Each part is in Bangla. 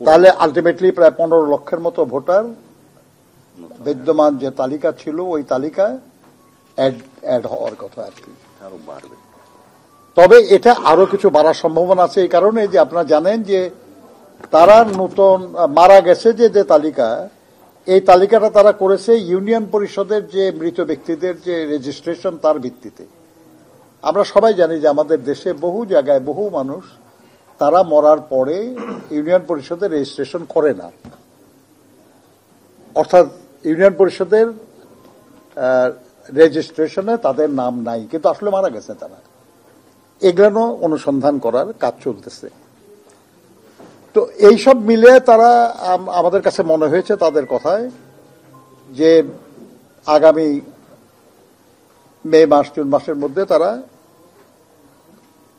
তাহলে আলটিমেটলি প্রায় 15 লক্ষের মতো ভোটার বিদ্যমান যে তালিকা ছিল ওই তালিকায় অ্যাড হওয়ার কথা আর কি। আরো বাড়বে, তবে এটা আরো কিছু বাড়ার সম্ভাবনা আছে এই কারণে যে আপনারা জানেন যে তারা নতুন মারা গেছে যে তালিকা, এই তালিকাটা তারা করেছে ইউনিয়ন পরিষদের যে মৃত ব্যক্তিদের যে রেজিস্ট্রেশন তার ভিত্তিতে। আমরা সবাই জানি যে আমাদের দেশে বহু জায়গায় বহু মানুষ তারা মরার পরে ইউনিয়ন পরিষদের রেজিস্ট্রেশন করে না, অর্থাৎ ইউনিয়ন পরিষদের রেজিস্ট্রেশনে তাদের নাম নাই, কিন্তু আসলে মারা গেছে তারা। এগুলো অনুসন্ধান করার কাজ চলতেছে। তো এইসব মিলে তারা আমাদের কাছে মনে হয়েছে তাদের কথায় যে আগামী মে মাস জুন মাসের মধ্যে তারা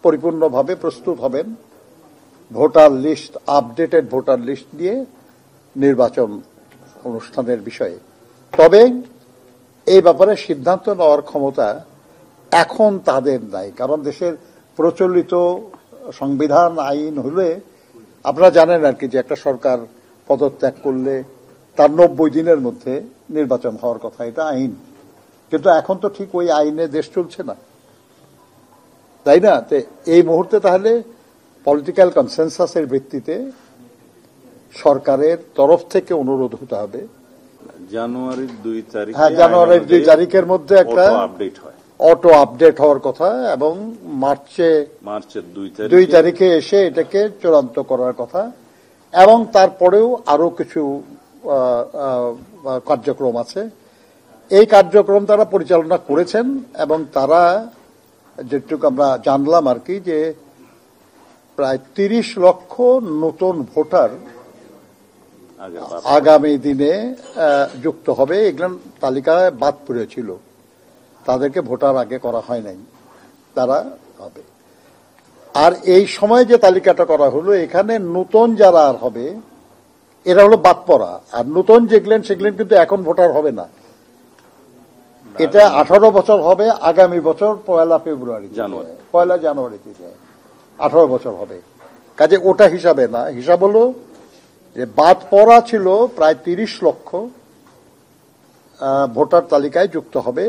পরিপূর্ণভাবে প্রস্তুত হবেন voter list, updated voter list দিয়ে নির্বাচন অনুষ্ঠানের বিষয়ে। তবে এই ব্যাপারে সিদ্ধান্ত নেওয়ার ক্ষমতা এখন তাদের নাই, কারণ দেশের প্রচলিত সংবিধান আইন হলে আপনারা জানেন আর কি যে একটা সরকার পদত্যাগ করলে তার 90 দিনের মধ্যে নির্বাচন হওয়ার কথা, এটা আইন। কিন্তু এখন তো ঠিক ওই আইনে দেশ চলছে না, তাই না? তো এই মুহূর্তে তাহলে পলিটিক্যাল কনসেনসাসের ভিত্তিতে সরকারের তরফ থেকে অনুরোধ হতে হবে জানুয়ারির 2 তারিখ, হ্যাঁ, জানুয়ারির 2 তারিখের মধ্যে একটা আপডেট হয়, অটো আপডেট হওয়ার কথা, এবং মার্চের 2 তারিখে এসে এটাকে চূড়ান্ত করার কথা। এবং তারপরেও আরো কিছু কার্যক্রম আছে, এই কার্যক্রম তারা পরিচালনা করেছেন, এবং তারা যেটুকু আমরা জানলাম আর কি যে প্রায় 30 লক্ষ নতুন ভোটার আগামী দিনে যুক্ত হবে। এগুলো তালিকায় বাদ পড়েছিল, তাদেরকে ভোটার আগে করা হয় নাই, তারা হবে। আর এই সময় যে তালিকাটা করা হলো এখানে নতুন যারা আর হবে এরা হলো বাদ পড়া, আর নতুন যেগুলেন সেগুলেন কিন্তু এখন ভোটার হবে না। এটা 18 বছর হবে আগামী বছর 1 ফেব্রুয়ারি, 1 জানুয়ারি থেকে 18 বছর হবে। কাজে ওটা হিসাবে না, হিসাব হলো যে বাদ পড়া ছিল প্রায় 30 লক্ষ ভোটার তালিকায় যুক্ত হবে।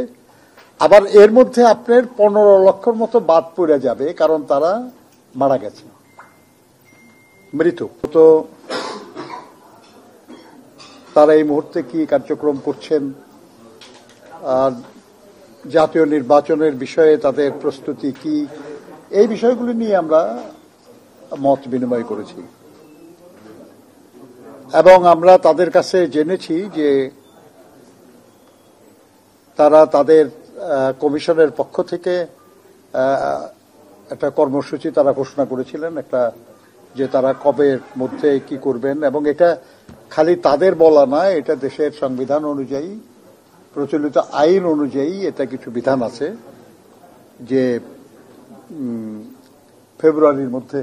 আবার এর মধ্যে আপনার 15 লক্ষের মতো বাদ পড়ে যাবে, কারণ তারা মারা গেছে, মৃত। তো তারা এই মুহূর্তে কি কার্যক্রম করছেন, আর জাতীয় নির্বাচনের বিষয়ে তাদের প্রস্তুতি কি, এই বিষয়গুলি নিয়ে আমরা মত বিনিময় করেছি। এবং আমরা তাদের কাছে জেনেছি যে তারা তাদের কমিশনের পক্ষ থেকে একটা কর্মসূচি তারা ঘোষণা করেছিলেন, একটা যে তারা কবের মধ্যে কি করবেন। এবং এটা খালি তাদের বলা না, এটা দেশের সংবিধান অনুযায়ী, প্রচলিত আইন অনুযায়ী এটা কিছু বিধান আছে যে ফেব্রুয়ারির মধ্যে।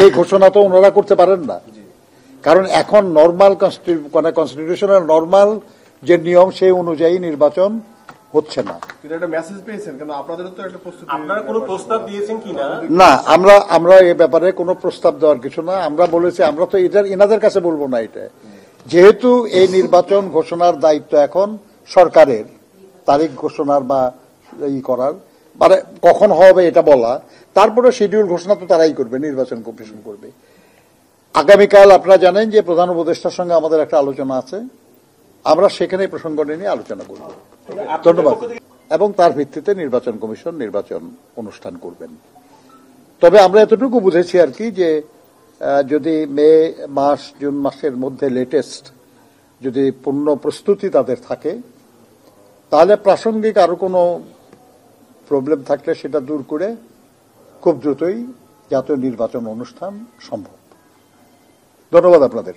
এই ঘোষণা তো ওনারা করতে পারেন না, কারণ এখন নর্মাল কনস্টিটিউশনাল নর্মাল যে নিয়ম সেই অনুযায়ী নির্বাচন হচ্ছে না। না, আমরা এ ব্যাপারে কোনো প্রস্তাব দেওয়ার কিছু না। আমরা বলেছি আমরা তো এটা এনাদের কাছে বলবো না। এটা যেহেতু এই নির্বাচন ঘোষণার দায়িত্ব এখন সরকারের, তারিখ ঘোষণার বা ই করার, মানে কখন হবে এটা বলা, তারপরে শিডিউল ঘোষণা তো তারাই করবে, নির্বাচন কমিশন করবে। আগামীকাল আপনারা জানেন যে প্রধান উপদেষ্টার সঙ্গে আমাদের একটা আলোচনা আছে, আমরা সেখানে প্রসঙ্গ নিয়ে আলোচনা করব। ধন্যবাদ। এবং তার ভিত্তিতে নির্বাচন কমিশন নির্বাচন অনুষ্ঠান করবেন। তবে আমরা এতটুকু বুঝেছি আর কি যে যদি মে মাস জুন মাসের মধ্যে লেটেস্ট যদি পূর্ণ প্রস্তুতি তাদের থাকে, তাহলে প্রাসঙ্গিক আরো কোনো প্রবলেম থাকলে সেটা দূর করে খুব দ্রুতই জাতীয় নির্বাচন অনুষ্ঠান সম্ভব। ধন্যবাদ আপনাদের।